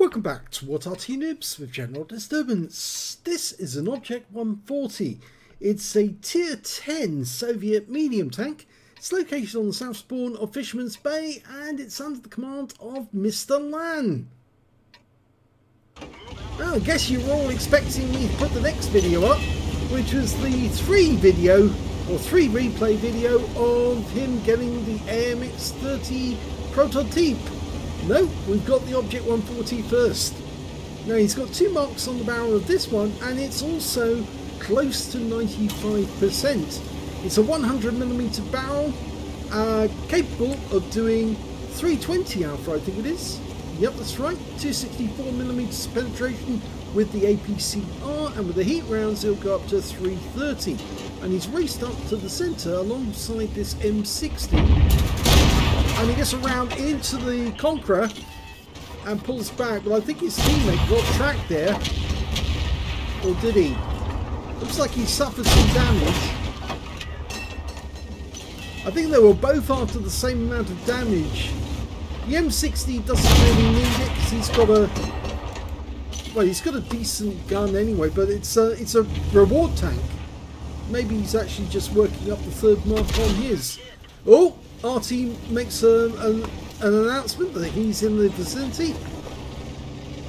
Welcome back to What Arty Noobs with General Disturbance. This is an Object 140. It's a Tier 10 Soviet medium tank. It's located on the south spawn of Fisherman's Bay and it's under the command of Mr. Lan. Now, I guess you were all expecting me to put the next video up, which was the 3 replay video of him getting the AMX30 prototype. No, we've got the Object 140 first. Now he's got 2 marks on the barrel of this one and it's also close to 95%. It's a 100mm barrel, capable of doing 320 alpha, I think it is. Yep, that's right, 264mm penetration with the APCR, and with the heat rounds it'll go up to 330. And he's raced up to the centre alongside this M60. And he gets around into the Conqueror and pulls back. Well, I think his teammate got tracked there. Or did he? Looks like he suffered some damage. I think they were both after the same amount of damage. The M60 doesn't really need it because he's got a... well, he's got a decent gun anyway, but it's a reward tank. Maybe he's actually just working up the 3rd mark on his. Oh! Arty makes an announcement that he's in the vicinity.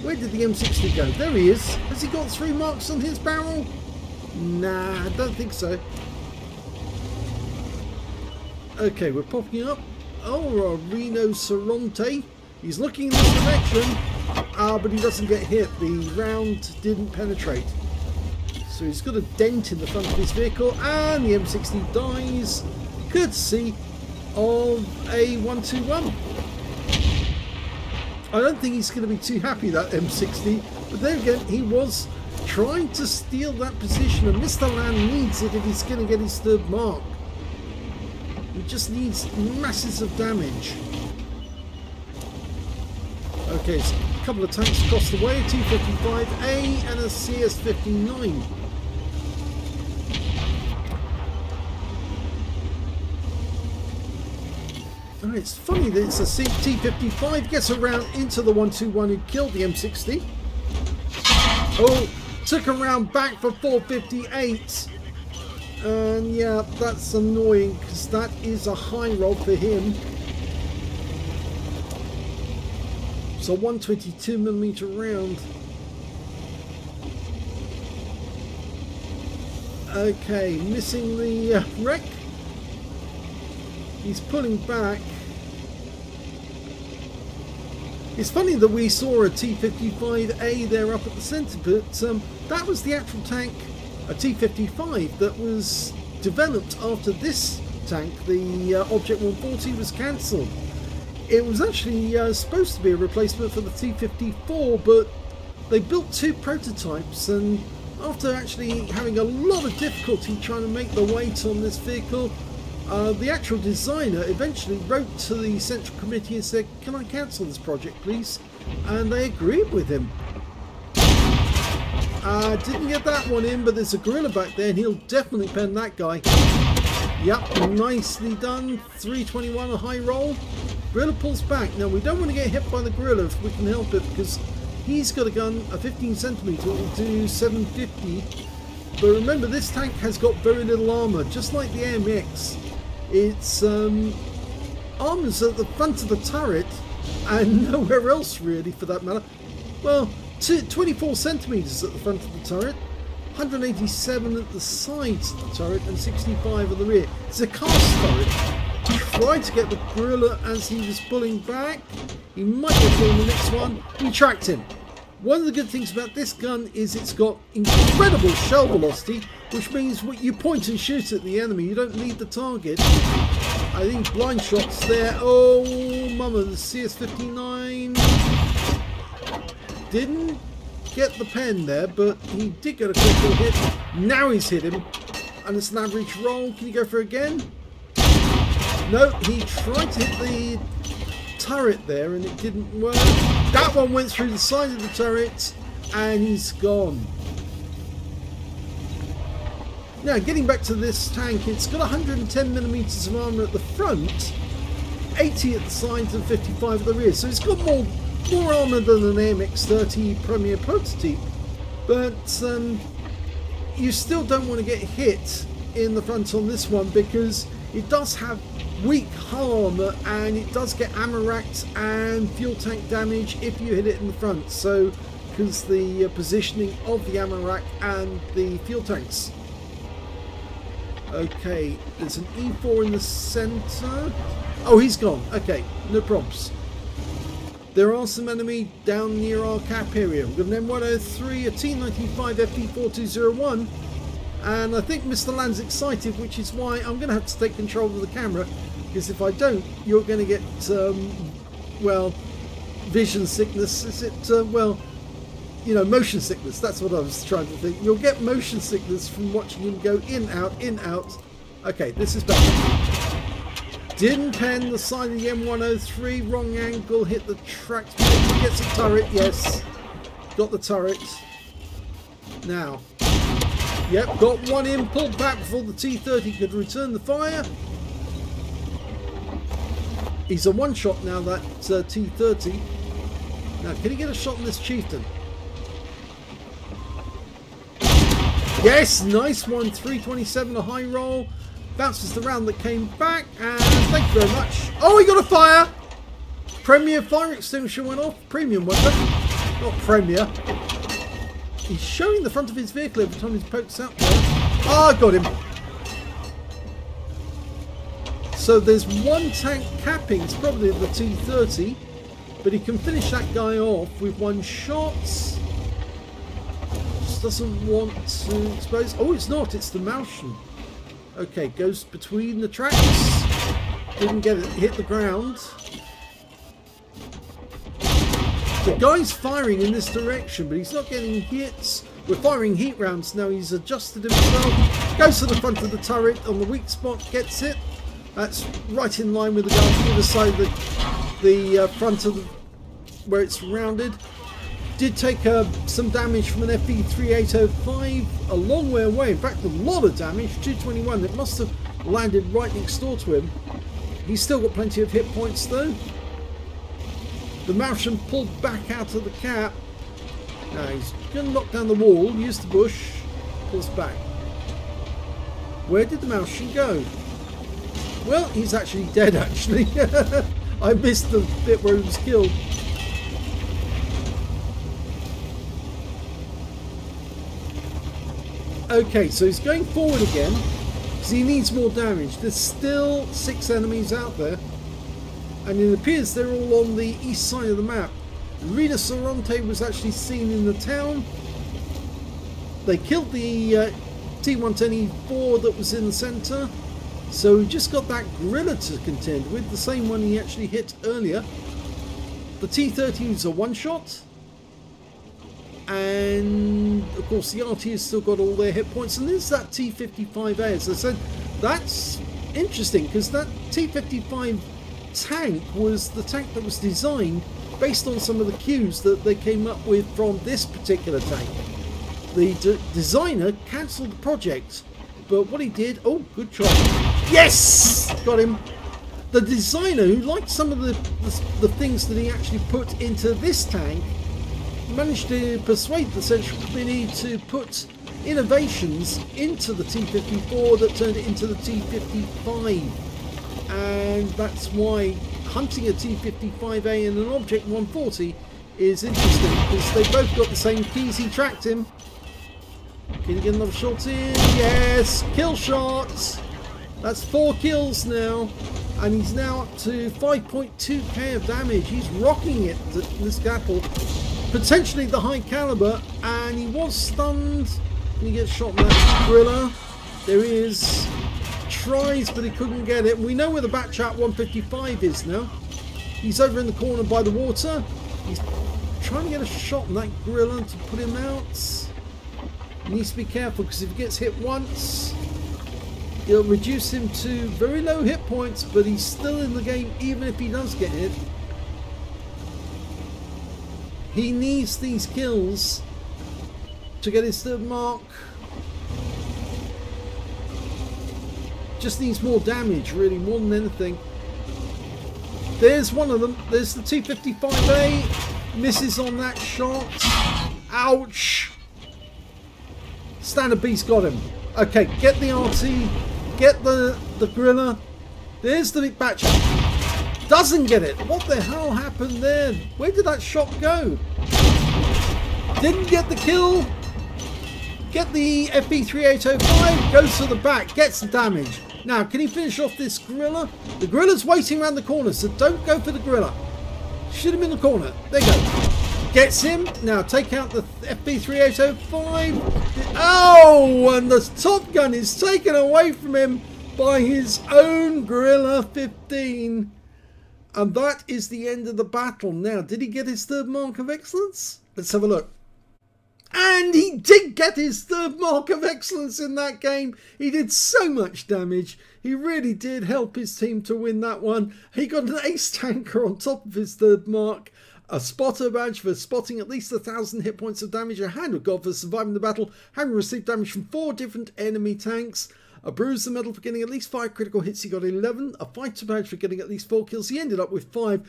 Where did the M60 go? There he is. Has he got 3 marks on his barrel? Nah, I don't think so. Okay, we're popping up. Oh, Reno Sorronte. He's looking in this direction. But he doesn't get hit. The round didn't penetrate. So he's got a dent in the front of his vehicle. And the M60 dies. Courtesy of a 121. I don't think he's going to be too happy, that M60, but then again he was trying to steal that position and Mr. Lan needs it if he's going to get his 3rd mark. He just needs masses of damage. Okay, so a couple of tanks across the way, a T-55A and a CS-59. And it's funny that it's a T-55 gets around into the 121 who killed the M60. Oh, took a round back for 458. And yeah, that's annoying because that is a high roll for him. So 122mm round. Okay, missing the wreck. He's pulling back. It's funny that we saw a T-55A there up at the centre, but that was the actual tank, a T-55, that was developed after this tank, the Object 140, was cancelled. It was actually supposed to be a replacement for the T-54, but they built 2 prototypes, and after actually having a lot of difficulty trying to make the weight on this vehicle, the actual designer eventually wrote to the Central Committee and said, "Can I cancel this project, please?" And they agreed with him. Didn't get that one in, but there's a gorilla back there and he'll definitely pen that guy. Yep, nicely done. 321, a high roll. Gorilla pulls back. Now, we don't want to get hit by the gorilla if we can help it, because he's got a gun, a 15cm, it will do 750. But remember, this tank has got very little armour, just like the AMX. Its armour's at the front of the turret and nowhere else really for that matter. Well, 24cm at the front of the turret, 187 at the sides of the turret and 65 at the rear. It's a cast turret. Tried to get the gorilla as he was pulling back. He might get through in the next one. He tracked him. One of the good things about this gun is it's got incredible shell velocity, which means you point and shoot at the enemy, you don't lead the target. I think blind shots there. Oh, mama, the CS-59 didn't get the pen there, but he did get a critical hit. Now he's hit him, and it's an average roll. Can he go for it again? No, he tried to hit the turret there and it didn't work. That one went through the side of the turret and he's gone. Now, getting back to this tank, it's got 110mm of armour at the front, 80 at the sides and 55 at the rear, so it's got more armour than an AMX30 Premier prototype, but you still don't want to get hit in the front on this one because it does have weak hull armour and it does get ammo racked and fuel tank damage if you hit it in the front. So, because the positioning of the ammo rack and the fuel tanks. Okay, there's an E4 in the centre. Oh, he's gone. Okay, no probs. There are some enemy down near our cap area. We've got an M103, a T95 FP4201, and I think Mr. Land's excited, which is why I'm going to have to take control of the camera, because if I don't, you're going to get, well, vision sickness. Is it, well, you know, motion sickness. That's what I was trying to think. You'll get motion sickness from watching him go in, out. Okay, this is better. Didn't pen the side of the M103, wrong angle, hit the tracks, gets a turret, yes. Got the turret. Now. Yep, got one in, pulled back before the T30 could return the fire. He's a one-shot now, that T30. Now, can he get a shot on this chieftain? Yes, nice one, 327, a high roll. Bounces the round that came back, and thank you very much. Oh, he got a fire! Premier fire extinguisher went off. Premium weapon, not Premier. He's showing the front of his vehicle every time he pokes out there. Ah, I got him. So there's one tank capping, it's probably the T30, but he can finish that guy off with one shot. Just doesn't want to expose. Oh, it's not, it's the Martian. Okay, goes between the tracks. Didn't get it, hit the ground. The guy's firing in this direction, but he's not getting hits. We're firing heat rounds now. He's adjusted himself. Goes to the front of the turret on the weak spot, gets it. That's right in line with the guy on the other side of the front of the, where it's rounded. Did take some damage from an FE3805 a long way away. In fact, a lot of damage, 221. It must have landed right next door to him. He's still got plenty of hit points though. The Martian pulled back out of the cap. Now he's going to knock down the wall, use the bush, pulls back. Where did the Martian go? Well, he's actually dead actually. I missed the bit where he was killed. Okay, so he's going forward again because he needs more damage. There's still 6 enemies out there, and it appears they're all on the east side of the map. Rita Sorrente was actually seen in the town. They killed the T110E4 that was in the centre, so he just got that gorilla to contend with, the same one he actually hit earlier. The T30 is a one-shot. And of course the Arty has still got all their hit points, and there's that T55A. As I said, that's interesting because that T55 tank was the tank that was designed based on some of the cues that they came up with from this particular tank. The designer cancelled the project, but what he did, oh, good try, yes, got him. The designer, who liked some of the things that he actually put into this tank, managed to persuade the Central Committee to put innovations into the T54 that turned it into the T55, and that's why hunting a T55A in an Object 140 is interesting, because they both got the same keys. He tracked him. Can you get another shot in? Yes, kill shots. That's 4 kills now, and he's now up to 5.2k of damage. He's rocking it, this Gapple. Potentially the high caliber, and he was stunned. Can he get shot in that gorilla? There he is. Tries, but he couldn't get it. We know where the Batchat 155 is now. He's over in the corner by the water. He's trying to get a shot on that gorilla to put him out. He needs to be careful, because if he gets hit once, it'll reduce him to very low hit points, but he's still in the game even if he does get hit. He needs these kills to get his third mark. Just needs more damage, really, more than anything. There's one of them. There's the T55A. Misses on that shot. Ouch. Standard B's got him. Okay, get the Arty. Get the Gorilla. There's the big batch. Doesn't get it. What the hell happened there? Where did that shot go? Didn't get the kill. Get the FB3805. Goes to the back. Gets the damage. Now, can he finish off this Gorilla? The Gorilla's waiting around the corner, so don't go for the Gorilla. Shoot him in the corner. There you go. Gets him. Now take out the FB3805. Oh, and the Top Gun is taken away from him by his own Gorilla 15. And that is the end of the battle. Now, did he get his third mark of excellence? Let's have a look. And he did get his third mark of excellence in that game. He did so much damage. He really did help his team to win that one. He got an ace tanker on top of his third mark. A spotter badge for spotting at least 1,000 hit points of damage. A hand of God for surviving the battle, having received damage from 4 different enemy tanks. A bruiser medal for getting at least 5 critical hits. He got 11. A fighter badge for getting at least 4 kills. He ended up with 5.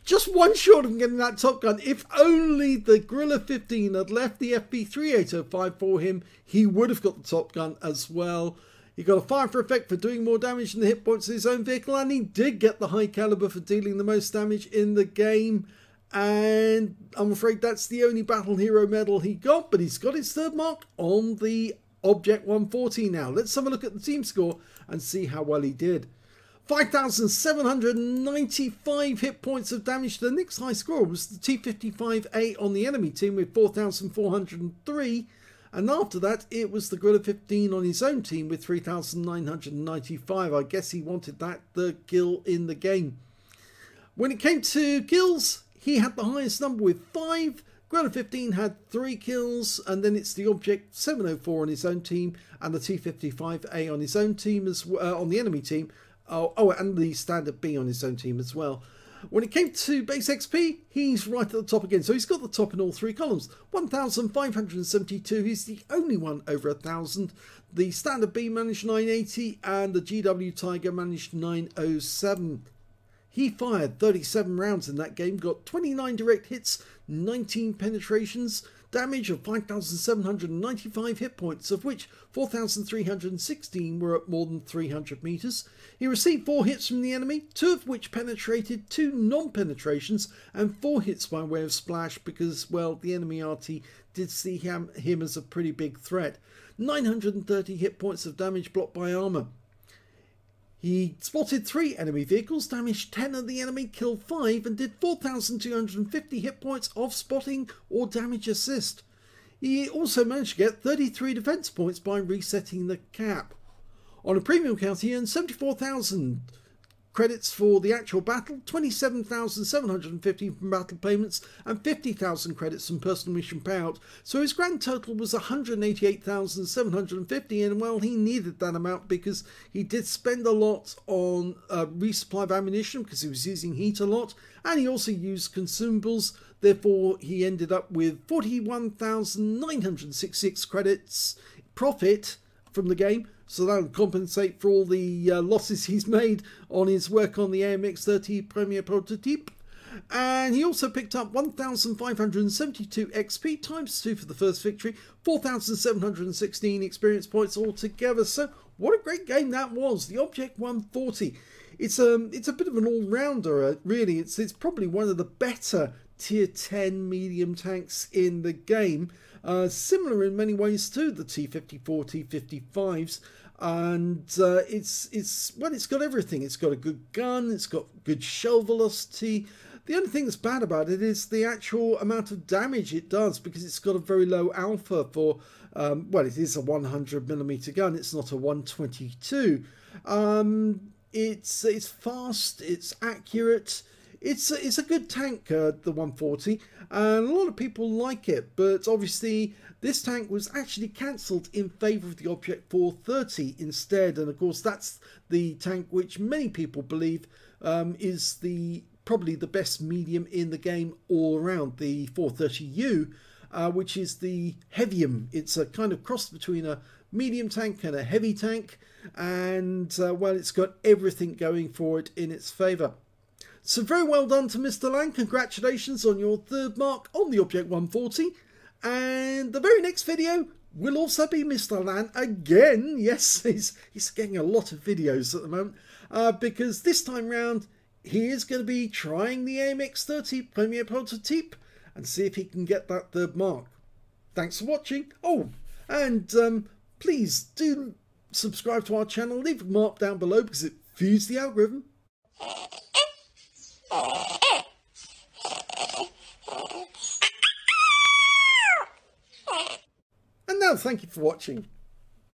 Just one short of getting that Top Gun. If only the Gorilla 15 had left the FB3805 for him, he would have got the Top Gun as well. He got a fire for effect for doing more damage than the hit points of his own vehicle, and he did get the high caliber for dealing the most damage in the game. And I'm afraid that's the only Battle Hero medal he got, but he's got his third mark on the Object 140 now. Let's have a look at the team score and see how well he did. 5,795 hit points of damage. The next high score was the T55A on the enemy team with 4,403. And after that, it was the Gorilla 15 on his own team with 3,995. I guess he wanted that the kill in the game. When it came to kills, he had the highest number with 5. Gorilla 15 had 3 kills, and then it's the Object 704 on his own team and the T55A on his own team as on the enemy team. Oh, and the Standard B on his own team as well. When it came to base XP, he's right at the top again. So he's got the top in all 3 columns. 1,572. He's the only one over 1,000. The Standard B managed 980 and the GW Tiger managed 907. He fired 37 rounds in that game, got 29 direct hits, 19 penetrations, damage of 5,795 hit points, of which 4,316 were at more than 300 meters. He received 4 hits from the enemy, 2 of which penetrated, 2 non-penetrations, and 4 hits by way of splash because, well, the enemy Arty did see him as a pretty big threat. 930 hit points of damage blocked by armor. He spotted 3 enemy vehicles, damaged 10 of the enemy, killed 5, and did 4,250 hit points of spotting or damage assist. He also managed to get 33 defense points by resetting the cap. On a premium count, he earned 74,000 credits for the actual battle, 27,750 from battle payments, and 50,000 credits from personal mission payout. So his grand total was 188,750, and well, he needed that amount because he did spend a lot on resupply of ammunition because he was using heat a lot, and he also used consumables. Therefore, he ended up with 41,966 credits profit from the game. So that will compensate for all the losses he's made on his work on the AMX30 Premier Prototype. And he also picked up 1,572 XP times 2 for the first victory, 4,716 experience points altogether. So what a great game that was, the Object 140. It's a bit of an all-rounder, really. It's probably one of the better tier 10 medium tanks in the game. Similar in many ways to the T54, T55s, and it's got everything. It's got a good gun, it's got good shell velocity. The only thing that's bad about it is the actual amount of damage it does, because it's got a very low alpha for well, it is a 100mm gun, it's not a 122. It's fast, it's accurate. It's a good tank, the 140, and a lot of people like it, but obviously this tank was actually cancelled in favour of the Object 430 instead, and of course that's the tank which many people believe is probably the best medium in the game all around, the 430U, which is the heavium. It's a kind of cross between a medium tank and a heavy tank, and well, it's got everything going for it in its favour. So very well done to Mr. Lan. Congratulations on your third mark on the Object 140. And the very next video will also be Mr. Lan again. Yes, he's getting a lot of videos at the moment. Because this time round, he is going to be trying the AMX30 Premier Prototype and see if he can get that third mark. Thanks for watching. Oh, and please do subscribe to our channel. Leave a mark down below because it feeds the algorithm. And now thank you for watching.